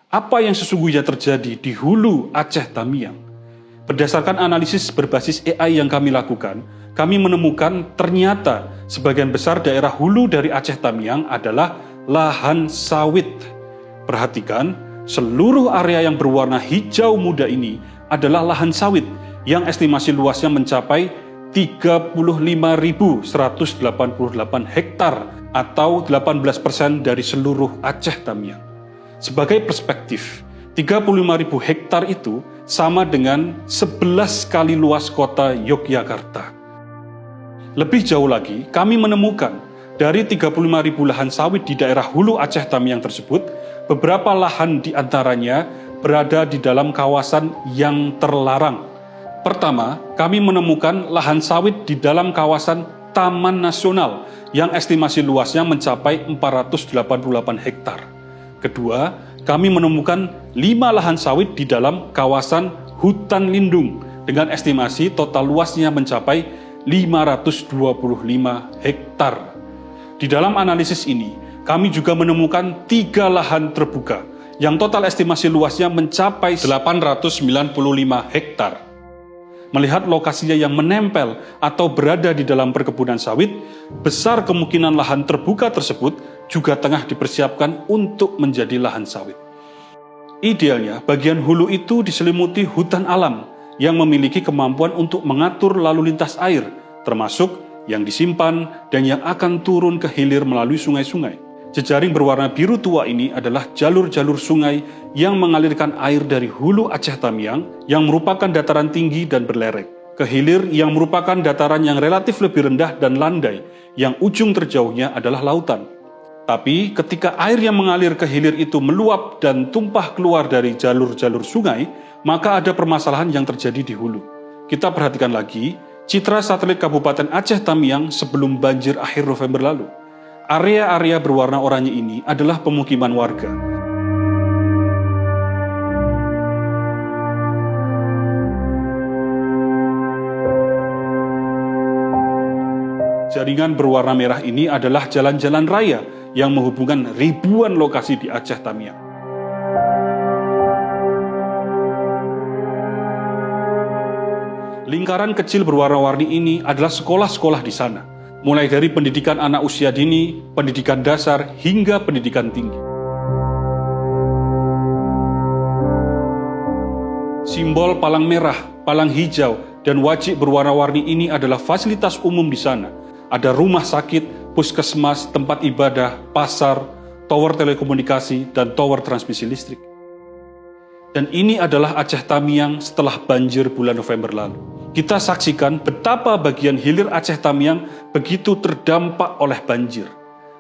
Apa yang sesungguhnya terjadi di hulu Aceh Tamiang? Berdasarkan analisis berbasis AI yang kami lakukan, kami menemukan ternyata sebagian besar daerah hulu dari Aceh Tamiang adalah lahan sawit. Perhatikan, seluruh area yang berwarna hijau muda ini adalah lahan sawit yang estimasi luasnya mencapai 35.188 hektar atau 18% dari seluruh Aceh Tamiang. Sebagai perspektif, 35.000 hektar itu sama dengan 11 kali luas kota Yogyakarta. Lebih jauh lagi, kami menemukan dari 35.000 lahan sawit di daerah hulu Aceh Tamiang tersebut, beberapa lahan di antaranya berada di dalam kawasan yang terlarang. Pertama, kami menemukan lahan sawit di dalam kawasan Taman Nasional yang estimasi luasnya mencapai 488 hektar. Kedua, kami menemukan 5 lahan sawit di dalam kawasan hutan lindung dengan estimasi total luasnya mencapai 525 hektar. Di dalam analisis ini, kami juga menemukan 3 lahan terbuka yang total estimasi luasnya mencapai 895 hektar. Melihat lokasinya yang menempel atau berada di dalam perkebunan sawit, besar kemungkinan lahan terbuka tersebut juga tengah dipersiapkan untuk menjadi lahan sawit. Idealnya, bagian hulu itu diselimuti hutan alam yang memiliki kemampuan untuk mengatur lalu lintas air, termasuk yang disimpan dan yang akan turun ke hilir melalui sungai-sungai. Jejaring berwarna biru tua ini adalah jalur-jalur sungai yang mengalirkan air dari hulu Aceh Tamiang yang merupakan dataran tinggi dan berlerek, ke hilir yang merupakan dataran yang relatif lebih rendah dan landai, yang ujung terjauhnya adalah lautan. Tapi ketika air yang mengalir ke hilir itu meluap dan tumpah keluar dari jalur-jalur sungai, maka ada permasalahan yang terjadi di hulu. Kita perhatikan lagi citra satelit Kabupaten Aceh Tamiang sebelum banjir akhir November lalu. Area-area berwarna oranye ini adalah pemukiman warga. Jaringan berwarna merah ini adalah jalan-jalan raya yang menghubungkan ribuan lokasi di Aceh Tamiang. Lingkaran kecil berwarna-warni ini adalah sekolah-sekolah di sana, mulai dari pendidikan anak usia dini, pendidikan dasar, hingga pendidikan tinggi. Simbol palang merah, palang hijau, dan wajik berwarna-warni ini adalah fasilitas umum di sana. Ada rumah sakit, puskesmas, tempat ibadah, pasar, tower telekomunikasi, dan tower transmisi listrik. Dan ini adalah Aceh Tamiang setelah banjir bulan November lalu. Kita saksikan betapa bagian hilir Aceh Tamiang begitu terdampak oleh banjir.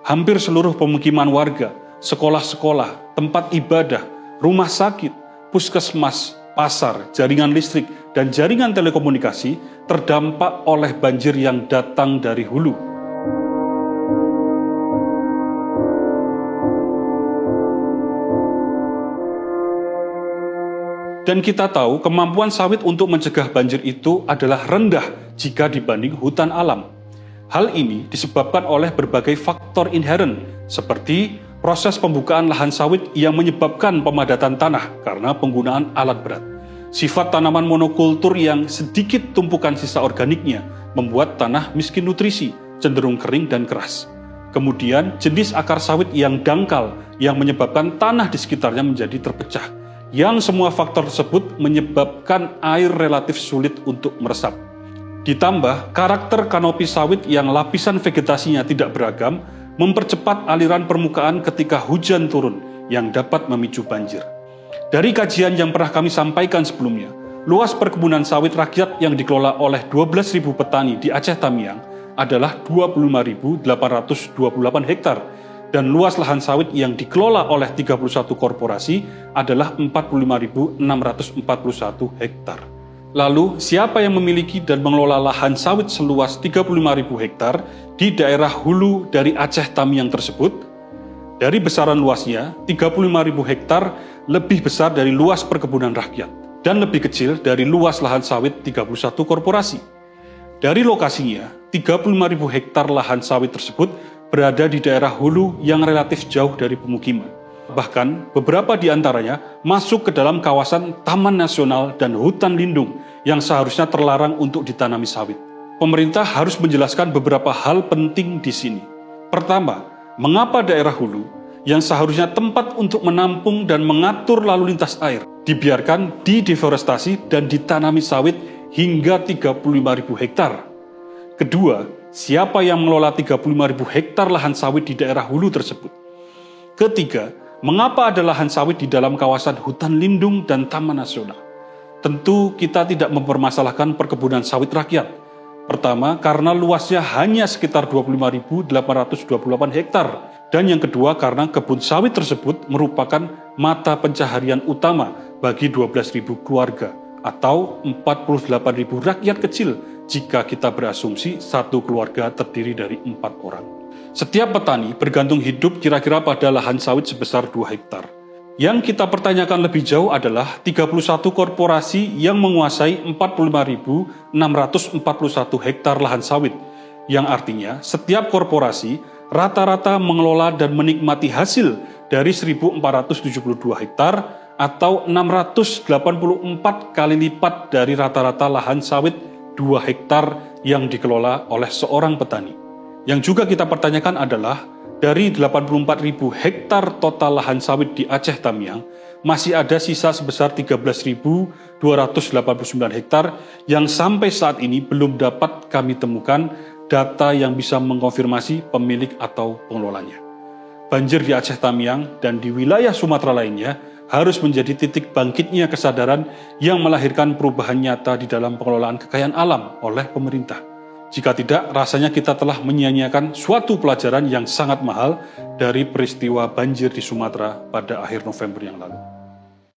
Hampir seluruh pemukiman warga, sekolah-sekolah, tempat ibadah, rumah sakit, puskesmas, pasar, jaringan listrik, dan jaringan telekomunikasi terdampak oleh banjir yang datang dari hulu. Dan kita tahu kemampuan sawit untuk mencegah banjir itu adalah rendah jika dibanding hutan alam. Hal ini disebabkan oleh berbagai faktor inheren, seperti proses pembukaan lahan sawit yang menyebabkan pemadatan tanah karena penggunaan alat berat. Sifat tanaman monokultur yang sedikit tumpukan sisa organiknya membuat tanah miskin nutrisi, cenderung kering dan keras. Kemudian jenis akar sawit yang dangkal yang menyebabkan tanah di sekitarnya menjadi terpecah. Yang semua faktor tersebut menyebabkan air relatif sulit untuk meresap. Ditambah, karakter kanopi sawit yang lapisan vegetasinya tidak beragam mempercepat aliran permukaan ketika hujan turun yang dapat memicu banjir. Dari kajian yang pernah kami sampaikan sebelumnya, luas perkebunan sawit rakyat yang dikelola oleh 12.000 petani di Aceh Tamiang adalah 25.828 hektar, dan luas lahan sawit yang dikelola oleh 31 korporasi adalah 45.641 hektar. Lalu, siapa yang memiliki dan mengelola lahan sawit seluas 35.000 hektar di daerah hulu dari Aceh Tamiang tersebut? Dari besaran luasnya, 35.000 hektar lebih besar dari luas perkebunan rakyat dan lebih kecil dari luas lahan sawit 31 korporasi. Dari lokasinya, 35.000 hektar lahan sawit tersebut berada di daerah hulu yang relatif jauh dari pemukiman. Bahkan beberapa di antaranya masuk ke dalam kawasan taman nasional dan hutan lindung yang seharusnya terlarang untuk ditanami sawit. Pemerintah harus menjelaskan beberapa hal penting di sini. Pertama, mengapa daerah hulu yang seharusnya tempat untuk menampung dan mengatur lalu lintas air dibiarkan dideforestasi dan ditanami sawit hingga 35.000 hektar. Kedua, siapa yang mengelola 35.000 hektar lahan sawit di daerah hulu tersebut? Ketiga, mengapa ada lahan sawit di dalam kawasan hutan lindung dan taman nasional? Tentu kita tidak mempermasalahkan perkebunan sawit rakyat. Pertama, karena luasnya hanya sekitar 25.828 hektar. Dan yang kedua, karena kebun sawit tersebut merupakan mata pencaharian utama bagi 12.000 keluarga atau 48.000 rakyat kecil jika kita berasumsi satu keluarga terdiri dari 4 orang. Setiap petani bergantung hidup kira-kira pada lahan sawit sebesar 2 hektar. Yang kita pertanyakan lebih jauh adalah 31 korporasi yang menguasai 45.641 hektar lahan sawit, yang artinya setiap korporasi rata-rata mengelola dan menikmati hasil dari 1.472 hektar atau 684 kali lipat dari rata-rata lahan sawit 2 hektar yang dikelola oleh seorang petani. Yang juga kita pertanyakan adalah dari 84.000 hektar total lahan sawit di Aceh Tamiang, masih ada sisa sebesar 13.289 hektar yang sampai saat ini belum dapat kami temukan data yang bisa mengkonfirmasi pemilik atau pengelolanya. Banjir di Aceh Tamiang dan di wilayah Sumatera lainnya harus menjadi titik bangkitnya kesadaran yang melahirkan perubahan nyata di dalam pengelolaan kekayaan alam oleh pemerintah. Jika tidak, rasanya kita telah menyia-nyiakan suatu pelajaran yang sangat mahal dari peristiwa banjir di Sumatera pada akhir November yang lalu.